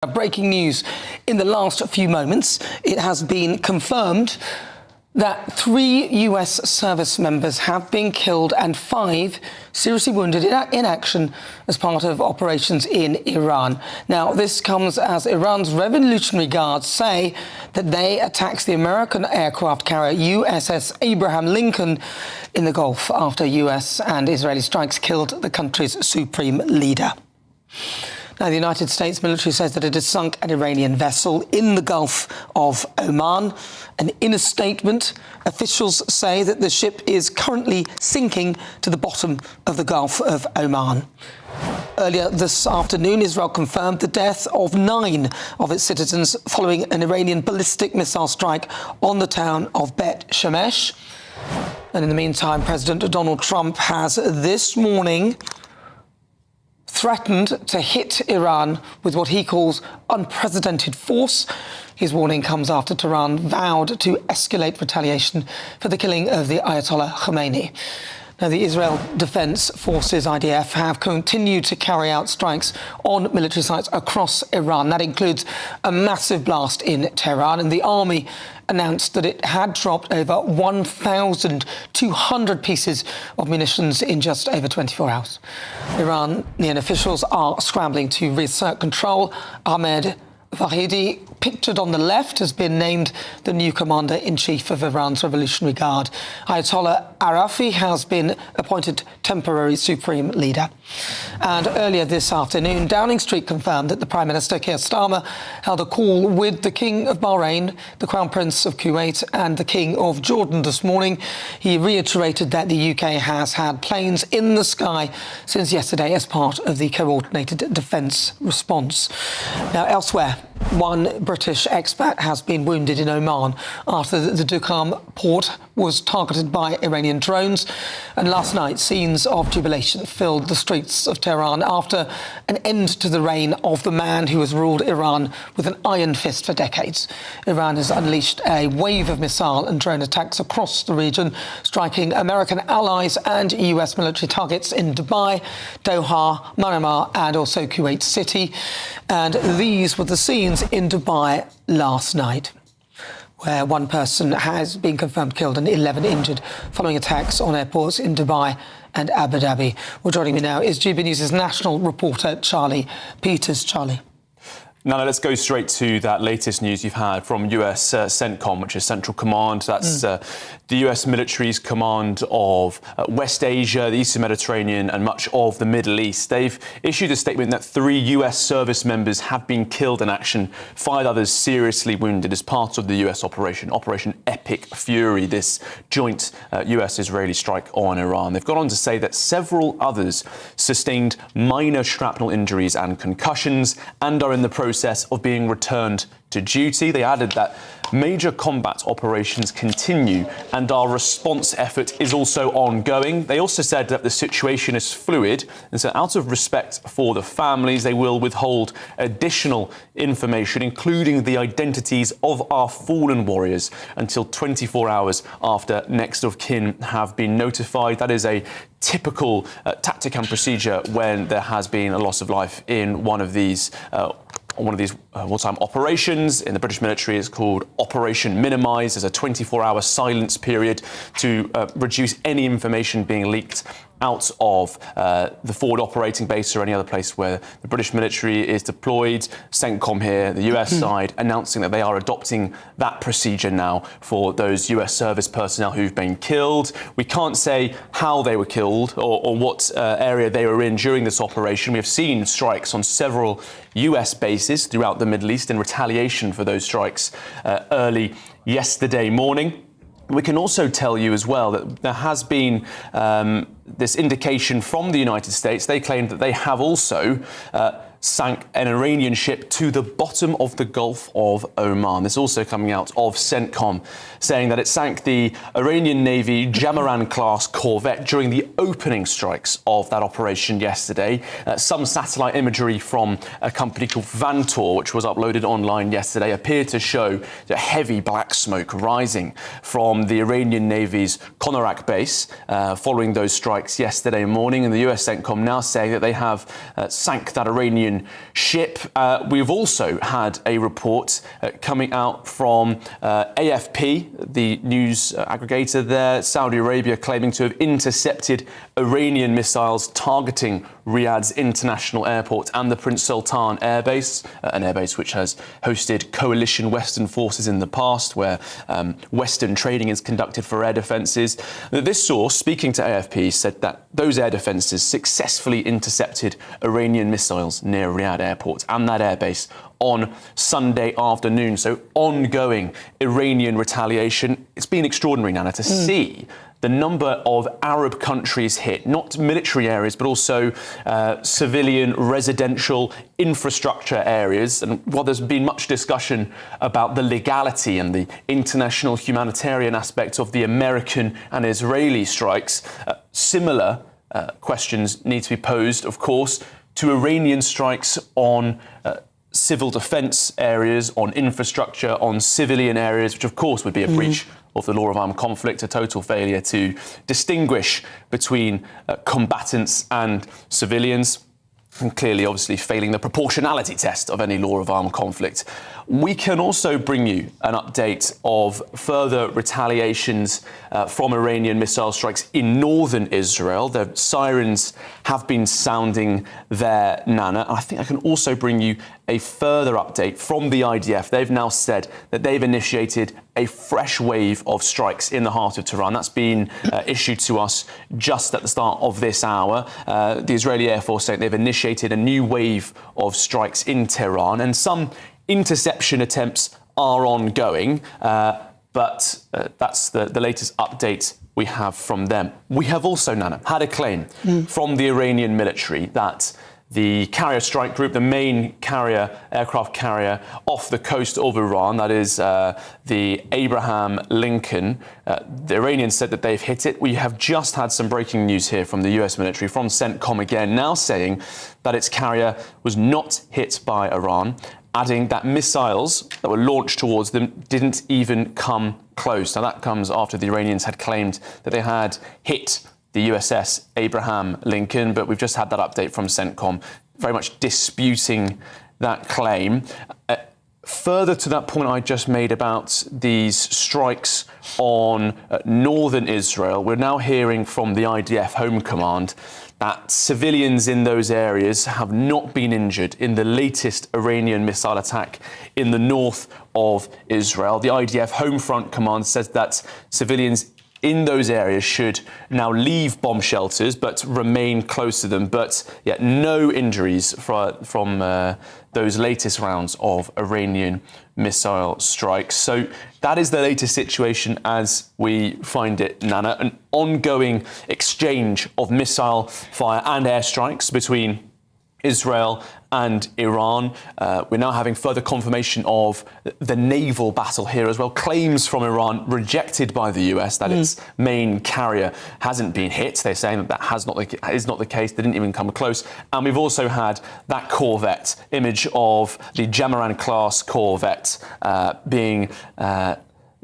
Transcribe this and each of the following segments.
Breaking news in the last few moments. It has been confirmed that 3 US service members have been killed and 5 seriously wounded in action as part of operations in Iran. Now, this comes as Iran's Revolutionary Guards say that they attacked the American aircraft carrier USS Abraham Lincoln in the Gulf after US and Israeli strikes killed the country's supreme leader. Now, the United States military says that it has sunk an Iranian vessel in the Gulf of Oman. And in a statement, officials say that the ship is currently sinking to the bottom of the Gulf of Oman. Earlier this afternoon, Israel confirmed the death of 9 of its citizens following an Iranian ballistic missile strike on the town of Bet Shemesh. And in the meantime, President Donald Trump has this morning threatened to hit Iran with what he calls unprecedented force. His warning comes after Tehran vowed to escalate retaliation for the killing of the Ayatollah Khamenei. Now, the Israel Defense Forces, IDF, have continued to carry out strikes on military sites across Iran. That includes a massive blast in Tehran, and the army announced that it had dropped over 1,200 pieces of munitions in just over 24 hours. Iranian officials are scrambling to reassert control. Ahmed Vahidi, pictured on the left, has been named the new commander-in-chief of Iran's Revolutionary Guard. Ayatollah Arafi has been appointed temporary supreme leader. And earlier this afternoon, Downing Street confirmed that the Prime Minister, Keir Starmer, held a call with the King of Bahrain, the Crown Prince of Kuwait and the King of Jordan this morning. He reiterated that the UK has had planes in the sky since yesterday as part of the coordinated defence response. Now, elsewhere, 1 British expat has been wounded in Oman after the Duqm port was targeted by Iranian drones. And last night, scenes of jubilation filled the streets of Tehran after an end to the reign of the man who has ruled Iran with an iron fist for decades. Iran has unleashed a wave of missile and drone attacks across the region, striking American allies and US military targets in Dubai, Doha, Manama and also Kuwait City. And these were the scenes in Dubai last night, where 1 person has been confirmed killed and 11 injured following attacks on airports in Dubai and Abu Dhabi. Well, joining me now is GB News' national reporter, Charlie Peters. Charlie. Now, let's go straight to that latest news you've had from US CENTCOM, which is Central Command. That's the US military's command of West Asia, the Eastern Mediterranean and much of the Middle East. They've issued a statement that 3 US service members have been killed in action, 5 others seriously wounded as part of the US Operation Epic Fury, this joint US-Israeli strike on Iran. They've gone on to say that several others sustained minor shrapnel injuries and concussions and are in the process of being returned to duty. They added that major combat operations continue and our response effort is also ongoing. They also said that the situation is fluid, and so out of respect for the families, they will withhold additional information, including the identities of our fallen warriors, until 24 hours after next of kin have been notified. That is a typical tactic and procedure when there has been a loss of life in one of these wartime operations. In the British military, it's called Operation Minimise. There's a 24-hour silence period to reduce any information being leaked out of the forward operating base or any other place where the British military is deployed. CENTCOM here, the US side, announcing that they are adopting that procedure now for those US service personnel who've been killed. We can't say how they were killed or what area they were in during this operation. We have seen strikes on several US bases throughout the Middle East in retaliation for those strikes early yesterday morning. We can also tell you as well that there has been this indication from the United States. They claim that they have also sank an Iranian ship to the bottom of the Gulf of Oman. This also coming out of CENTCOM, saying that it sank the Iranian Navy Jamaran-class corvette during the opening strikes of that operation yesterday. Some satellite imagery from a company called Vantor, which was uploaded online yesterday, appeared to show the heavy black smoke rising from the Iranian Navy's Konarak base following those strikes yesterday morning. And the US CENTCOM now saying that they have sank that Iranian Iranian ship. We've also had a report coming out from AFP, the news aggregator there, Saudi Arabia claiming to have intercepted Iranian missiles targeting Riyadh's international airport and the Prince Sultan airbase, an airbase which has hosted coalition Western forces in the past, where Western training is conducted for air defences. This source, speaking to AFP, said that those air defences successfully intercepted Iranian missiles near Riyadh airport and that airbase on Sunday afternoon. So ongoing Iranian retaliation. It's been extraordinary, Nana, to see the number of Arab countries hit, not military areas, but also civilian, residential, infrastructure areas. And while there's been much discussion about the legality and the international humanitarian aspect of the American and Israeli strikes, similar questions need to be posed, of course, to Iranian strikes on civil defence areas, on infrastructure, on civilian areas, which of course would be a breach of the law of armed conflict, a total failure to distinguish between combatants and civilians, and clearly, obviously, failing the proportionality test of any law of armed conflict. We can also bring you an update of further retaliations from Iranian missile strikes in northern Israel. The sirens have been sounding there, Nana. I think I can also bring you a further update from the IDF. They've now said that they've initiated a fresh wave of strikes in the heart of Tehran. That's been issued to us just at the start of this hour. The Israeli Air Force saying they've initiated a new wave of strikes in Tehran, and some interception attempts are ongoing, but that's the latest update we have from them. We have also, Nana, had a claim from the Iranian military that the carrier strike group, the main aircraft carrier off the coast of Iran, that is the Abraham Lincoln, the Iranians said that they've hit it. We have just had some breaking news here from the US military, from CENTCOM again, now saying that its carrier was not hit by Iran, adding that missiles that were launched towards them didn't even come close. Now that comes after the Iranians had claimed that they had hit the USS Abraham Lincoln, but we've just had that update from CENTCOM, very much disputing that claim. Further to that point I just made about these strikes on northern Israel, we're now hearing from the IDF Home Command that civilians in those areas have not been injured in the latest Iranian missile attack in the north of Israel. The IDF Home Front Command says that civilians in those areas should now leave bomb shelters but remain close to them, but yet no injuries from those latest rounds of Iranian missile strikes. So that is the latest situation as we find it, Nana. An ongoing exchange of missile fire and airstrikes between Israel and Iran. We're now having further confirmation of the naval battle here as well. Claims from Iran rejected by the US that its main carrier hasn't been hit. They're saying that is not the case. They didn't even come close. And we've also had that corvette image of the Jamaran-class corvette being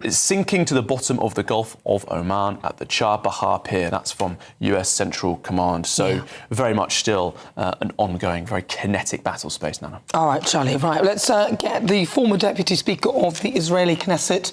sinking to the bottom of the Gulf of Oman at the Char-Bahar Pier. That's from US Central Command. So very much still an ongoing, very kinetic battle space, Nana. All right, Charlie. Right, let's get the former Deputy Speaker of the Israeli Knesset,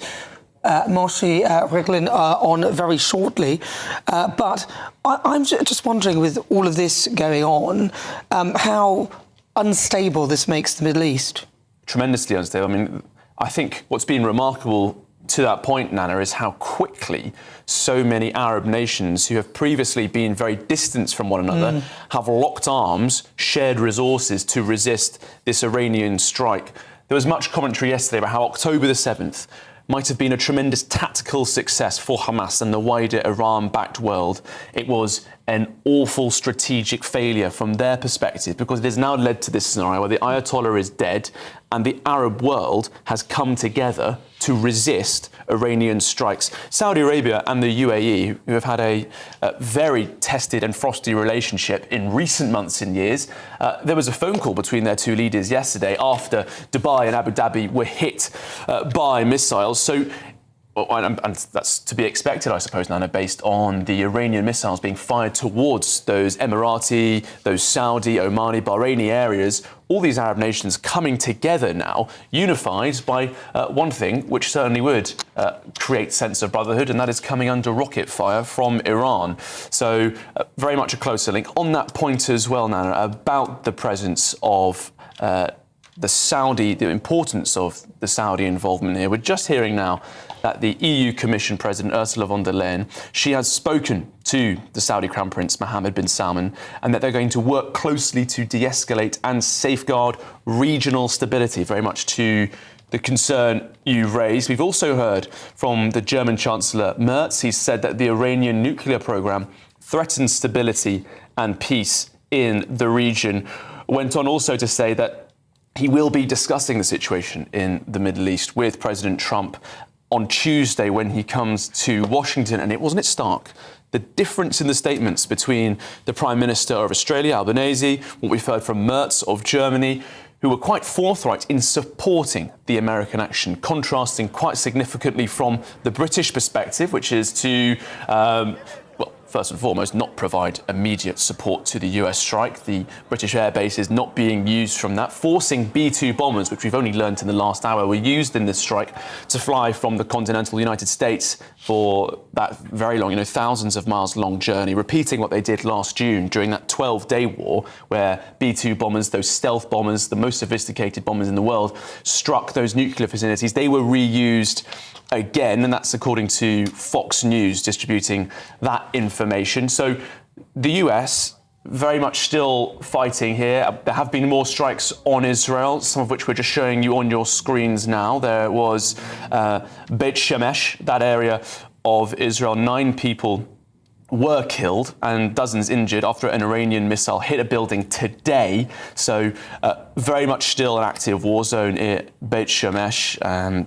Moshe Reglin, on very shortly. But I'm just wondering, with all of this going on, how unstable this makes the Middle East. Tremendously unstable. I mean, I think what's been remarkable to that point, Nana, is how quickly so many Arab nations who have previously been very distant from one another have locked arms, shared resources to resist this Iranian strike. There was much commentary yesterday about how October the 7th might have been a tremendous tactical success for Hamas and the wider Iran-backed world. It was an awful strategic failure from their perspective, because it has now led to this scenario where the Ayatollah is dead and the Arab world has come together to resist Iranian strikes. Saudi Arabia and the UAE, who have had a very tested and frosty relationship in recent months and years, there was a phone call between their two leaders yesterday after Dubai and Abu Dhabi were hit by missiles. So And that's to be expected, I suppose, Nana, based on the Iranian missiles being fired towards those Emirati, those Saudi, Omani, Bahraini areas, all these Arab nations coming together now, unified by one thing, which certainly would create a sense of brotherhood, and that is coming under rocket fire from Iran. So very much a closer link. On that point as well, Nana, about the presence of the importance of the Saudi involvement here. We're just hearing now that the EU Commission President Ursula von der Leyen, she has spoken to the Saudi Crown Prince Mohammed bin Salman, and that they're going to work closely to de-escalate and safeguard regional stability, very much to the concern you've raised. We've also heard from the German Chancellor Merz. He said that the Iranian nuclear program threatens stability and peace in the region. Went on also to say that he will be discussing the situation in the Middle East with President Trump on Tuesday when he comes to Washington. And wasn't it stark? The difference in the statements between the Prime Minister of Australia, Albanese, what we've heard from Merz of Germany, who were quite forthright in supporting the American action, contrasting quite significantly from the British perspective, which is to first and foremost, not provide immediate support to the US strike. The British air base is not being used from that, forcing B-2 bombers, which we've only learnt in the last hour, were used in this strike to fly from the continental United States for that very long, thousands of miles long journey, repeating what they did last June during that 12-day war, where B-2 bombers, those stealth bombers, the most sophisticated bombers in the world, struck those nuclear facilities. They were reused again, and that's according to Fox News distributing that information. So the US very much still fighting here. There have been more strikes on Israel, some of which we're just showing you on your screens now. There was Beit Shemesh, that area of Israel. 9 people were killed and dozens injured after an Iranian missile hit a building today. So very much still an active war zone in Beit Shemesh.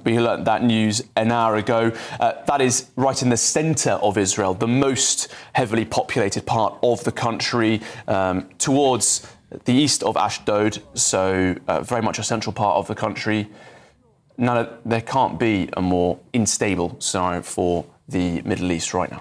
We learned that news an hour ago. That is right in the centre of Israel, the most heavily populated part of the country, towards the east of Ashdod. So very much a central part of the country. There can't be a more unstable scenario for the Middle East right now.